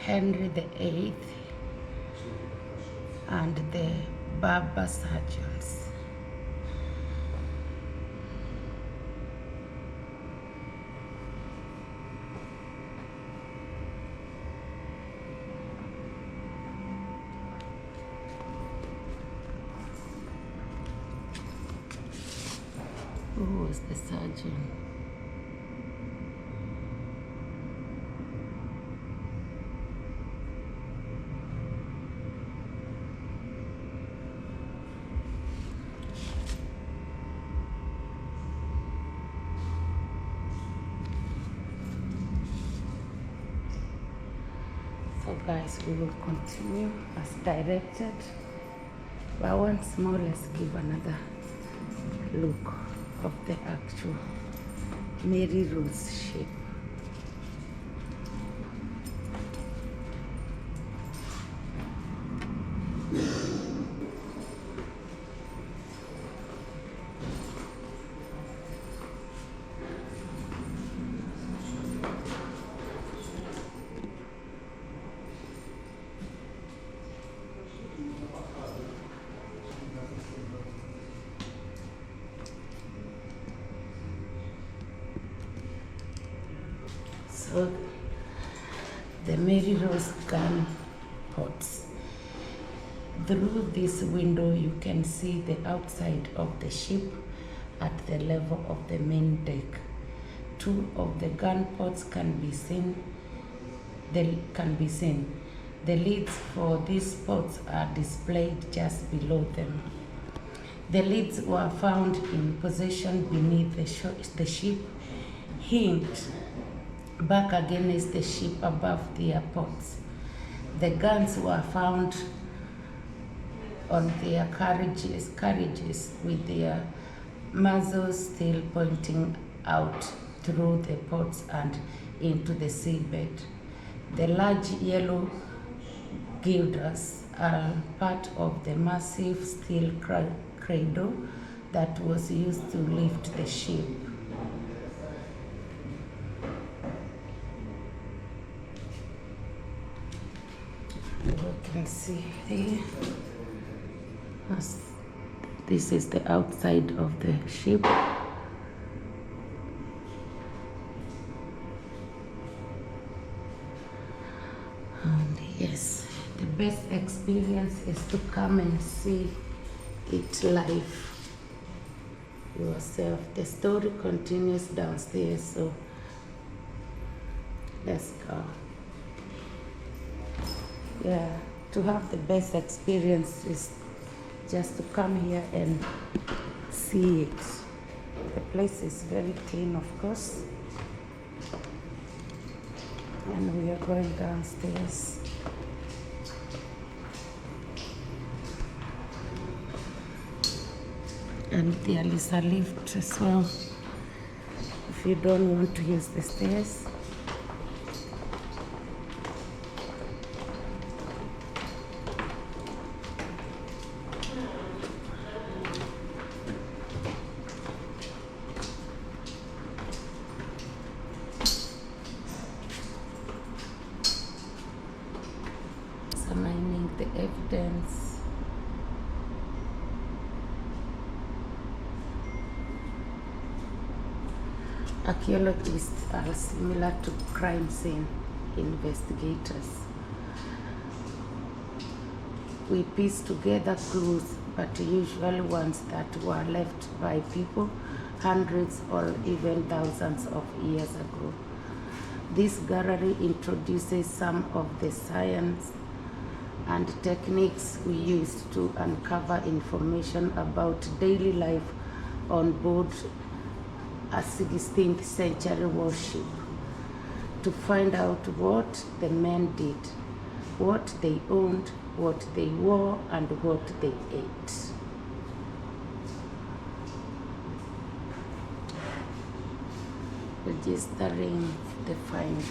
Henry VIII and the barber surgeons. Who was the surgeon? So guys, we will continue as directed. But once more, let's give another look of the actual Mary Rose shape. So the Mary Rose gun pots. Through this window you can see the outside of the ship at the level of the main deck. Two of the gun pots can be seen. The lids for these pots are displayed just below them. The lids were found in position beneath the ship, hinged back against the ship above their pots. The guns were found on their carriages with their muzzles still pointing out through the ports and into the seabed. The large yellow girders are part of the massive steel cradle that was used to lift the ship. You can see there, this is the outside of the ship. And yes, the best experience is to come and see it live yourself. The story continues downstairs, so let's go. Yeah, to have the best experience is just to come here and see it. The place is very clean, of course. And we are going downstairs. And there is a lift as well if you don't want to use the stairs. Examining the evidence. Archaeologists are similar to crime scene investigators. We piece together clues, but usually ones that were left by people hundreds or even thousands of years ago. This gallery introduces some of the science and techniques we used to uncover information about daily life on board a 16th century warship, to find out what the men did, what they owned, what they wore, and what they ate. Registering the finds.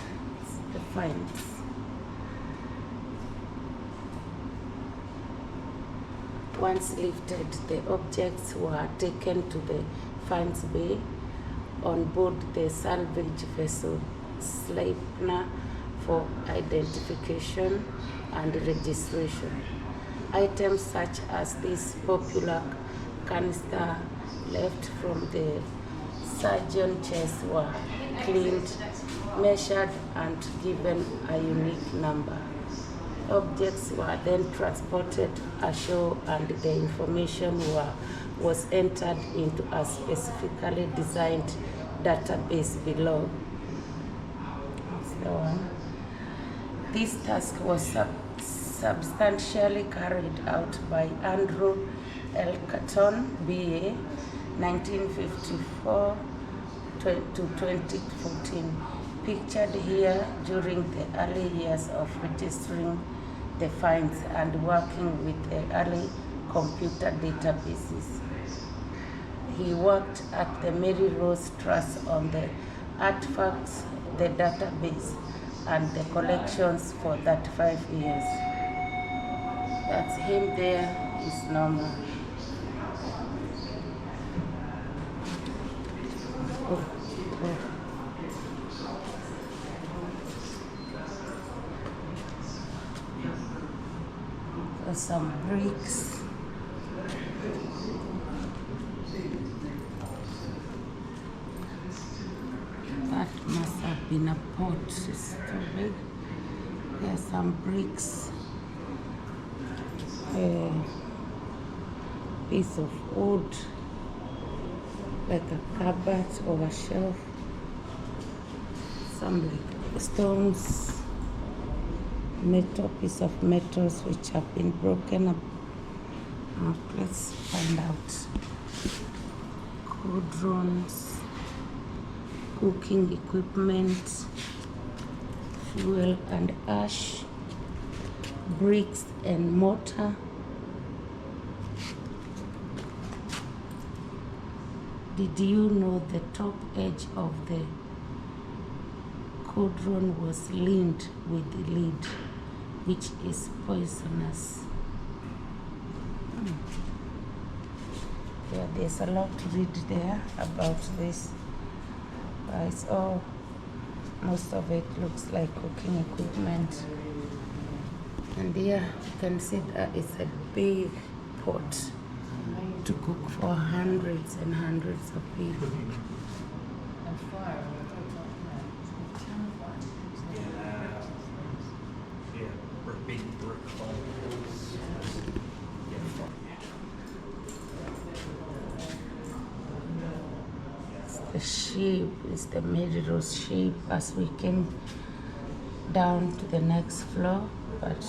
Once lifted, the objects were taken to the finds bay on board the salvage vessel Sleipner for identification and registration. Items such as this popular canister left from the surgeon's chest were cleaned, measured, and given a unique number. Objects were then transported ashore and the information was entered into a specifically designed database below. That's the one. This task was substantially carried out by Andrew Elkerton, BA, 1954 to 2014, pictured here during the early years of registering the finds and working with the early computer databases. He worked at the Mary Rose Trust on the artifacts, the database, and the collections for 35 years. That's him there, is normal. Some bricks. That must have been a pot. It's too big. There's some bricks. A piece of wood, like a cupboard or a shelf. Some like stones. Piece of metals which have been broken up. Let's find out. Cauldrons, cooking equipment, fuel and ash, bricks and mortar. Did you know the top edge of the cauldron was lined with lead, which is poisonous? Yeah, there's a lot to read there about this. It's all, most of it looks like cooking equipment. And here you can see that it's a big pot to cook for hundreds and hundreds of people. The ship is the Mary Rose ship as we came down to the next floor, but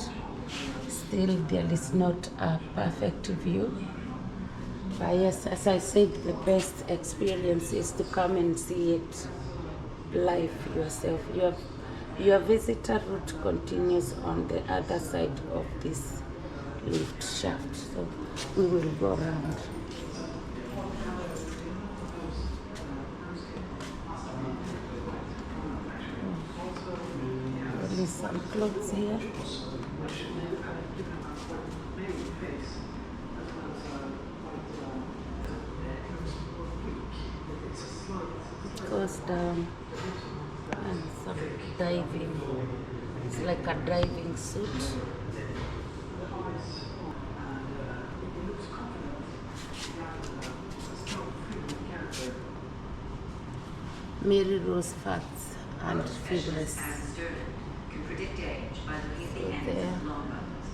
still there is not a perfect view. But yes, as I said, the best experience is to come and see it live yourself. Your visitor route continues on the other side of this lift shaft, so we will go around. There's some clothes here. It goes down and some diving. It's like a diving suit. Mary Rose facts and figures. Predict age by looking at the ends of long bones.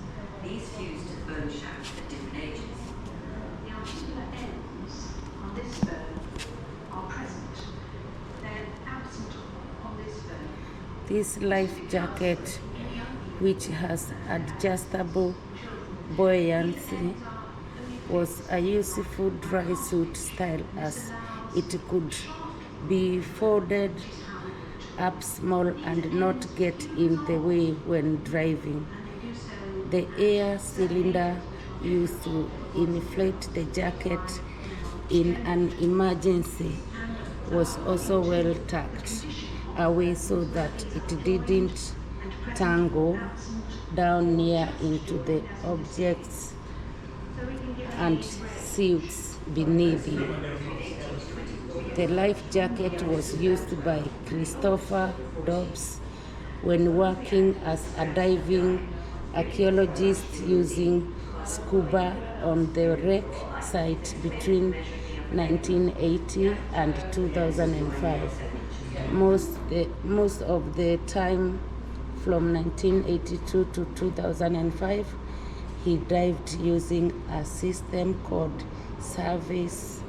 These fuse to the bone shaft at different ages. The articular ends on this bone are present, then absent on this bone. This life jacket, which has adjustable buoyancy, was a useful dry suit style as it could be folded up small and not get in the way when driving. The air cylinder used to inflate the jacket in an emergency was also well tucked away so that it didn't tangle down near into the objects and suits beneath you. The life jacket was used by Christopher Dobbs when working as a diving archaeologist using scuba on the wreck site between 1980 and 2005. Most of the time from 1982 to 2005, he dived using a system called service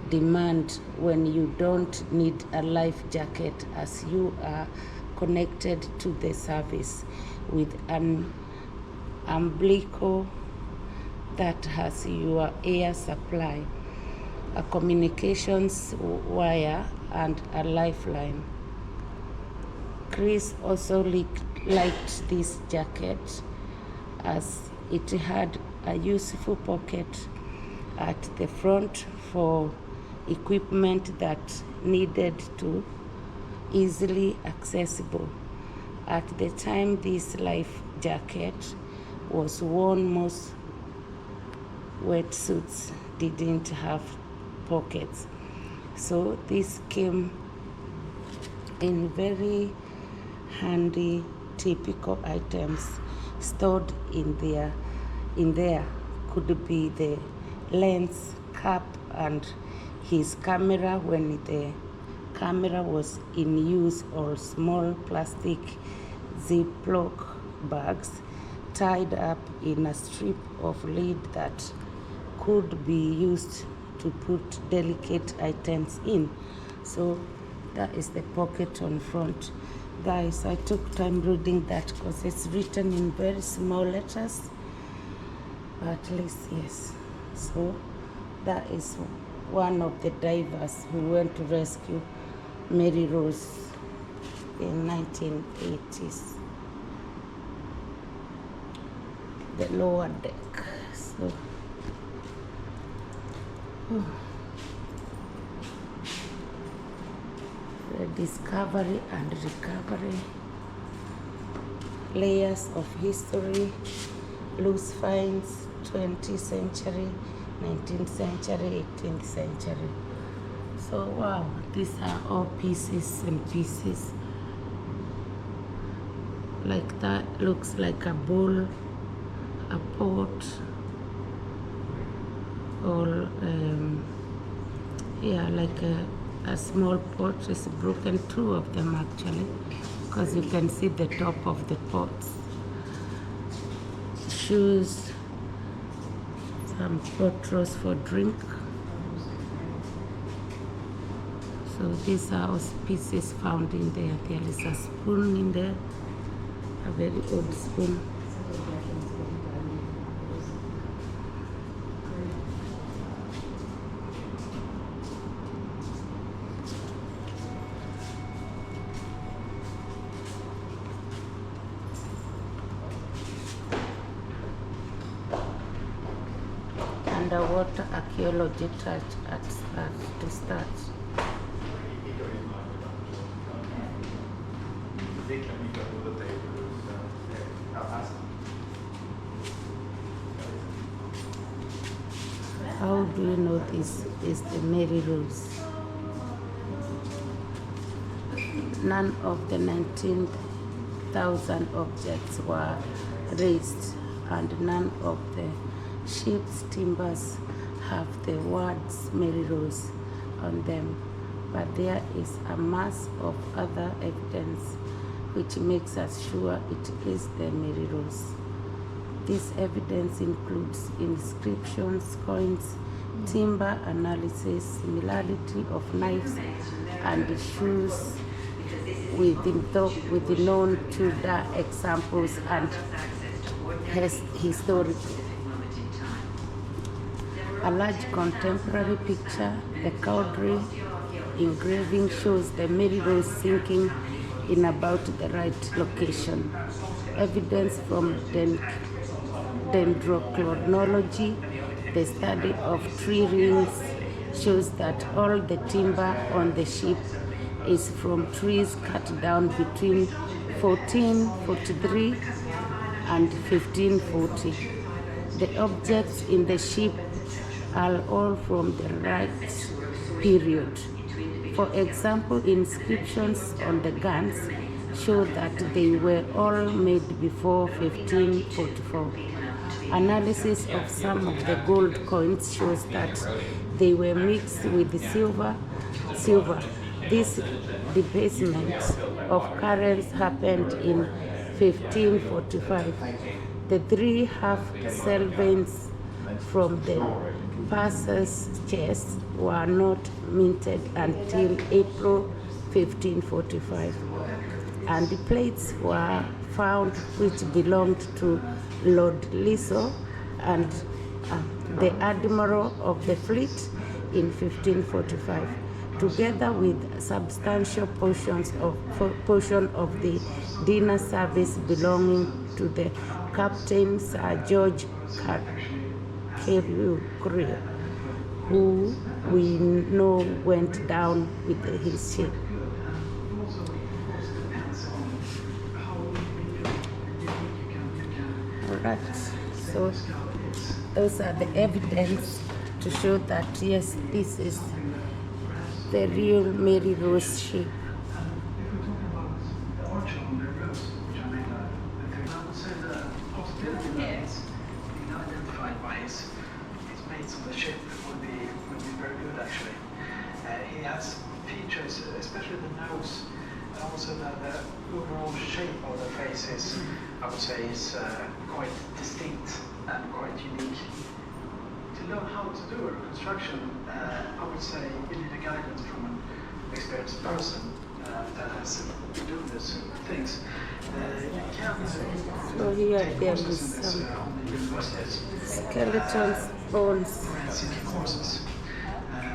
demand, when you don't need a life jacket as you are connected to the service with an umbilical that has your air supply, a communications wire, and a lifeline. Chris also liked this jacket as it had a useful pocket at the front for equipment that needed to easily accessible. At the time this life jacket was worn, most wetsuits didn't have pockets. So this came in very handy. Typical items stored in there could be the lens cap and his camera when the camera was in use, or small plastic Ziploc bags tied up in a strip of lead that could be used to put delicate items in. So that is the pocket on front. Guys, I took time reading that because it's written in very small letters, but at least yes. So that is one of the divers who went to rescue Mary Rose in 1980s. The lower deck. So the discovery and recovery, layers of history, loose finds, 20th century, 19th century, 18th century. So wow, these are all pieces and pieces. Like that looks like a bowl, a pot, or like a small pot is broken, two of them actually, because you can see the top of the pots. Shoes, some bottles for drink. So these are all pieces found in there. There is a spoon in there, a very old spoon. Underwater archaeology touch to start. How do you know this is the Mary Rose? None of the 19,000 objects were raised, and none of the ship's timbers have the words Mary Rose on them, but there is a mass of other evidence which makes us sure it is the Mary Rose. This evidence includes inscriptions, coins, timber analysis, similarity of knives and shoes with the known Tudor examples, and historical. A large contemporary picture, the Cowdrey engraving, shows the Mary Rose sinking in about the right location. Evidence from dendrochronology, the study of tree rings, shows that all the timber on the ship is from trees cut down between 1443 and 1540. The objects in the ship are all from the right period. For example, inscriptions on the guns show that they were all made before 1544. Analysis of some of the gold coins shows that they were mixed with silver. This debasement of currency happened in 1545. The 3 half-sovereigns from the purser's chest were not minted until April 1545, and the plates were found which belonged to Lord Lisle and the Admiral of the Fleet in 1545, together with substantial portion of the dinner service belonging to the Captain Sir George Carey, who we know went down with his ship. Alright, so those are the evidence to show that yes, this is the real Mary Rose ship. He has features, especially the nose, and also the overall shape of the face is, I would say, is quite distinct and quite unique. To learn how to do a reconstruction, I would say you need a guidance from an experienced person that has been doing these things. So here there is some skeletons, bones,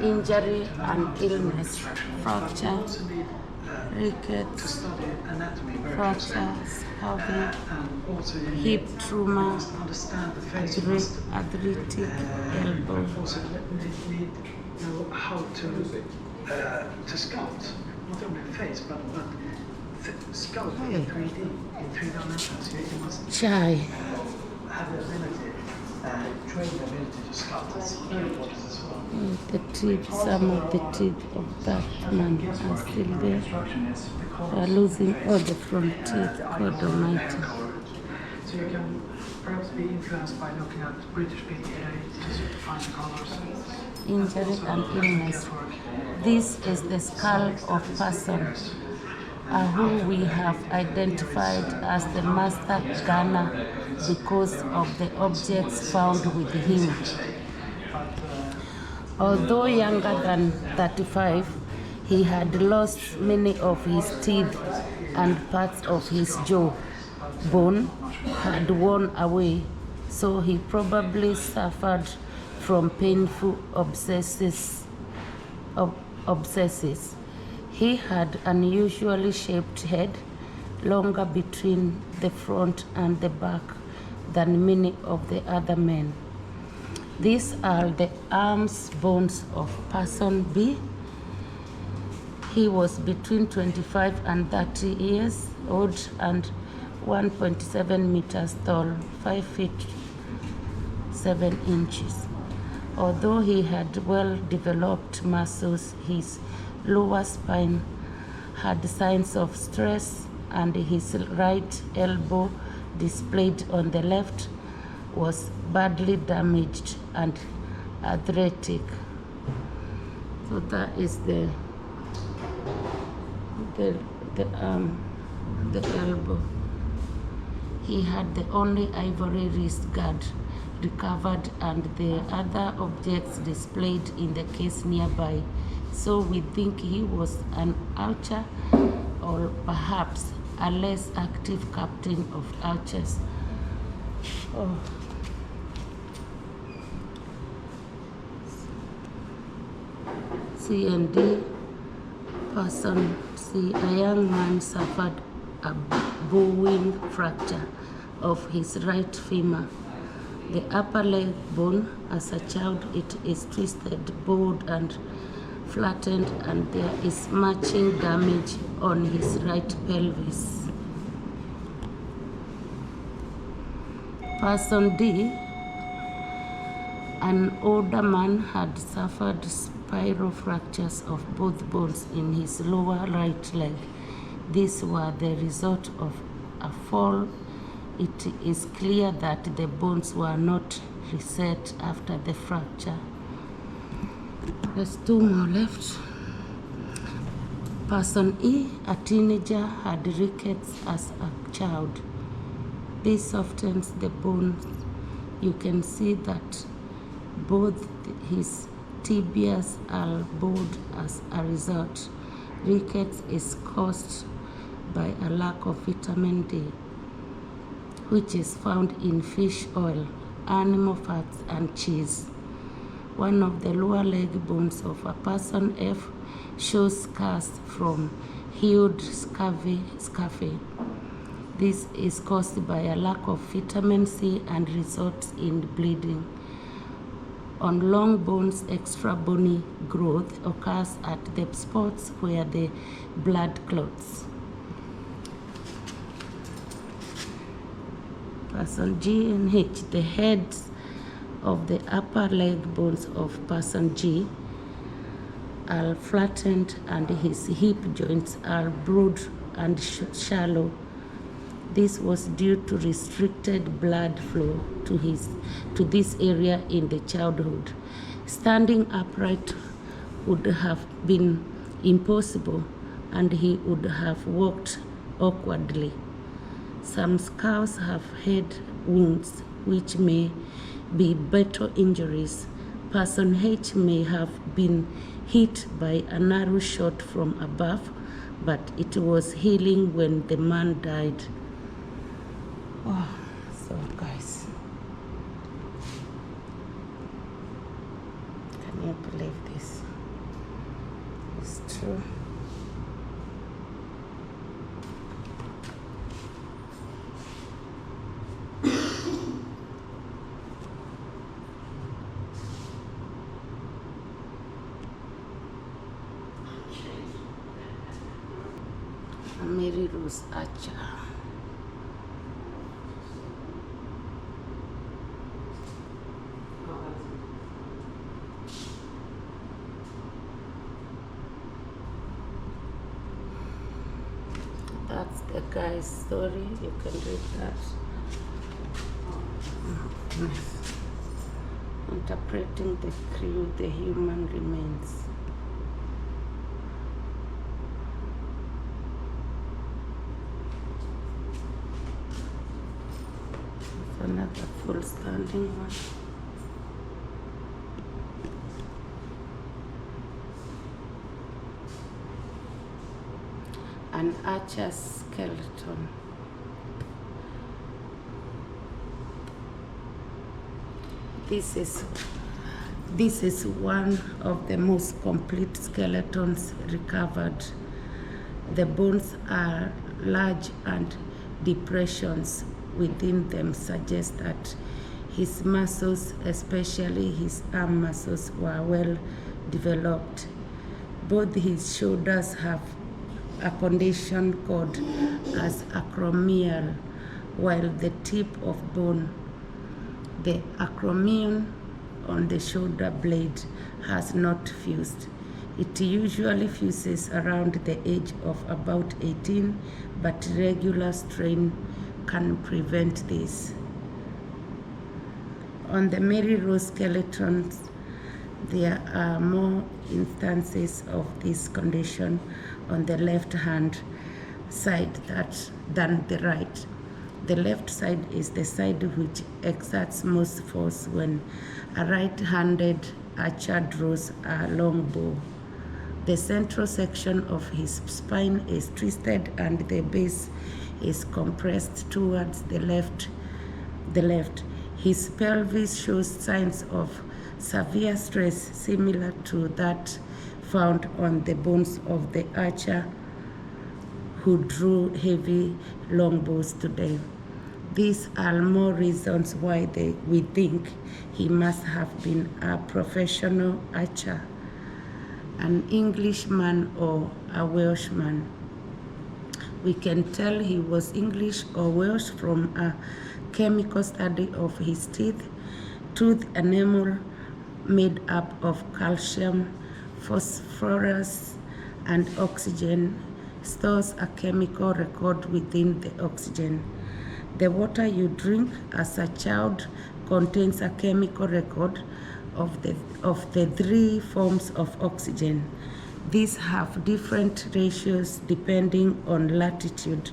injury and illness, fracture, rickets, fracture, scalding, hip trauma, arthritic elbow. Need know how to sculpt, not only the face, but sculpt in 3D, in 3 dimensions. You must have the ability, train the ability to sculpt as important as well. The teeth, some of the teeth of that man are still there. They are losing all the front teeth, God Almighty. So you can perhaps be influenced by looking at British people today to find the colors. Injury and illness. This is the skull of person who we have identified as the master gunner because of the objects found with him. Although younger than 35, he had lost many of his teeth and parts of his jaw bone had worn away, so he probably suffered from painful abscesses. He had unusually shaped head, longer between the front and the back than many of the other men. These are the arms bones of person B. He was between 25 and 30 years old and 1.7 meters tall, 5 feet 7 inches. Although he had well-developed muscles, his lower spine had signs of stress, and his right elbow, displayed on the left, was badly damaged and arthritic. So that is the elbow. He had the only ivory wrist guard recovered and the other objects displayed in the case nearby. So we think he was an archer or perhaps a less active captain of archers. Oh. C and D, person C, a young man suffered a bowing fracture of his right femur. The upper leg bone, as a child, it is twisted, bowed and flattened, and there is matching damage on his right pelvis. Person D, an older man, had suffered spiral fractures of both bones in his lower right leg. These were the result of a fall. It is clear that the bones were not reset after the fracture. There's two more left. Person E, a teenager, had rickets as a child. This softens the bones. You can see that both his tibias are bowed as a result. Rickets is caused by a lack of vitamin D, which is found in fish oil, animal fats, and cheese. One of the lower leg bones of a person F shows scars from hued scurvy. This is caused by a lack of vitamin C and results in bleeding. On long bones, extra bony growth occurs at the spots where the blood clots. Person G and H, the heads of the upper leg bones of person G are flattened and his hip joints are broad and shallow. This was due to restricted blood flow to this area in the childhood. Standing upright would have been impossible and he would have walked awkwardly. Some scars have head wounds which may be battle injuries. Person H may have been hit by an arrow shot from above, but it was healing when the man died. Oh, so guys, can you believe this? It's true. Mary Rose Archer. That's the guy's story. You can read that. Interpreting the crew, the human remains. Another full standing one. An archer's skeleton. This is one of the most complete skeletons recovered. The bones are large and depressions within them suggest that his muscles, especially his arm muscles, were well developed. Both his shoulders have a condition called as acromial, while the tip of bone, the acromion on the shoulder blade, has not fused. It usually fuses around the age of about 18, but regular strain can prevent this. On the Mary Rose skeletons, there are more instances of this condition on the left-hand side than the right. The left side is the side which exerts most force when a right-handed archer draws a long bow. The central section of his spine is twisted and the base is compressed towards the left. His pelvis shows signs of severe stress similar to that found on the bones of the archer who drew heavy longbows today. These are more reasons why we think he must have been a professional archer, an Englishman or a Welshman. We can tell he was English or Welsh from a chemical study of his tooth enamel made up of calcium, phosphorus, and oxygen stores a chemical record within the oxygen. The water you drink as a child contains a chemical record of the three forms of oxygen. These have different ratios depending on latitude,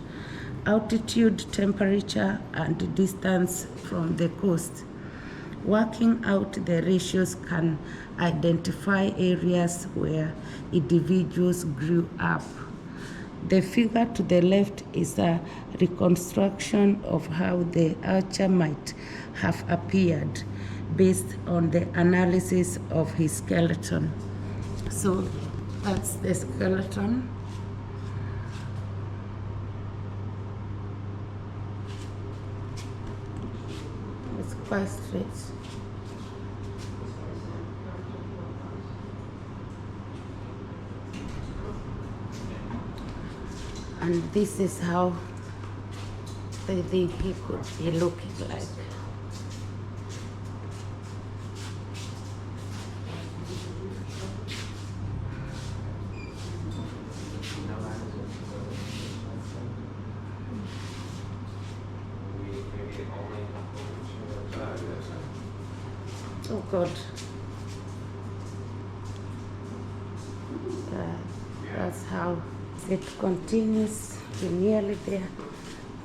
altitude, temperature, and distance from the coast. Working out the ratios can identify areas where individuals grew up. The figure to the left is a reconstruction of how the archer might have appeared based on the analysis of his skeleton. So that's the skeleton. It's quite straight. And this is how they think he could be looking like. Oh God. That's how it continues. We're nearly there.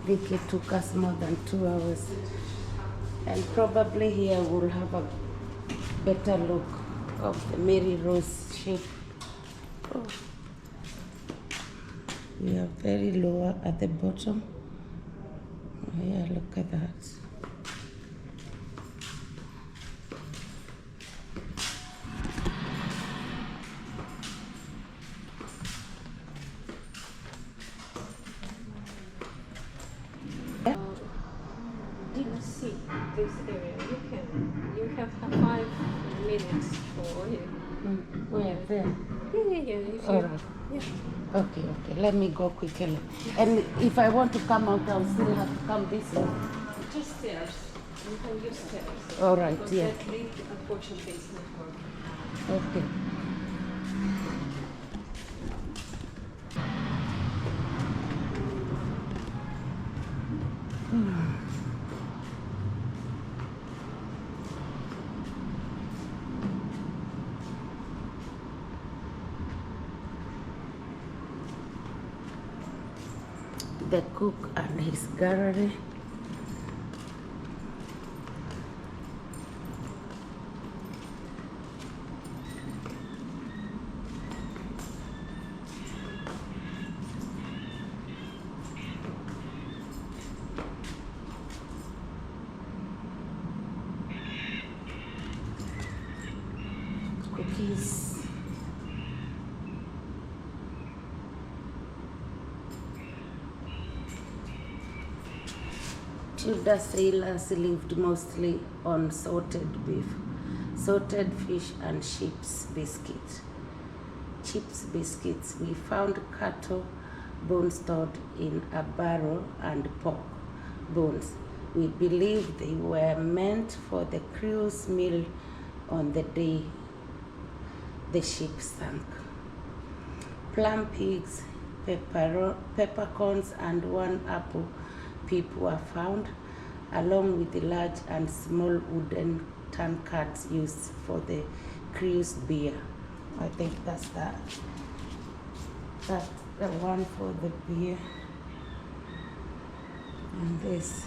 I think it took us more than 2 hours. And probably here we'll have a better look of the Mary Rose shape. Oh. We are very lower at the bottom. Oh yeah, look at that. Didn't see this area. You have 5 minutes for you. Where? There? Yeah. If All you, right. yeah. Okay. Let me go quickly. And if I want to come out, I'll still have to come this way. Just stairs. You can use stairs. All right, Because yeah. that link, unfortunately, is not working. Okay. The cook and his gallery. Cookies. Tudor sailors lived mostly on salted beef, salted fish, and sheep's biscuit. Sheep's biscuits. We found cattle bones stored in a barrel and pork bones. We believe they were meant for the crew's meal on the day the ship sank. Plum pigs, peppercorns, and one apple pip were found, along with the large and small wooden tankards used for the crew's beer. I think that's that. That's the one for the beer. And this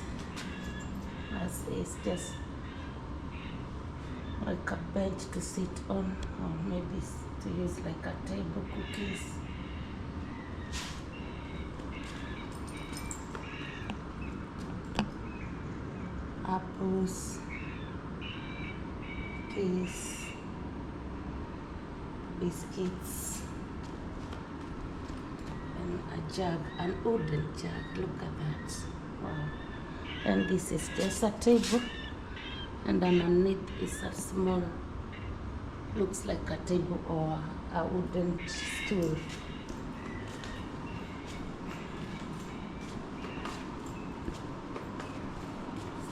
is just like a bench to sit on, or maybe to use like a table. Cookies. Apples, cookies, biscuits, and a jug, an wooden jug. Look at that. Wow. And this is just a table, and underneath is a small, looks like a table or a wooden stool.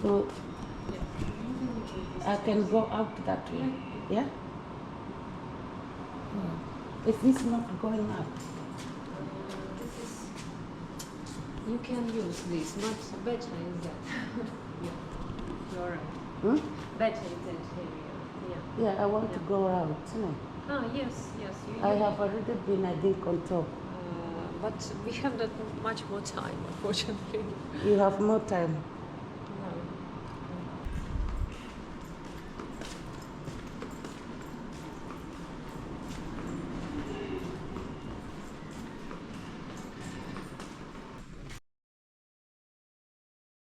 So I can go out that way, yeah? Is this not going up? This is You can use this, but better is that. Yeah, you're right. Hmm? Better is that area. Yeah. Yeah, I want to go out. No. Ah, yes, yes. I have already been, I think, on top. But we have not much more time, unfortunately. You have more time.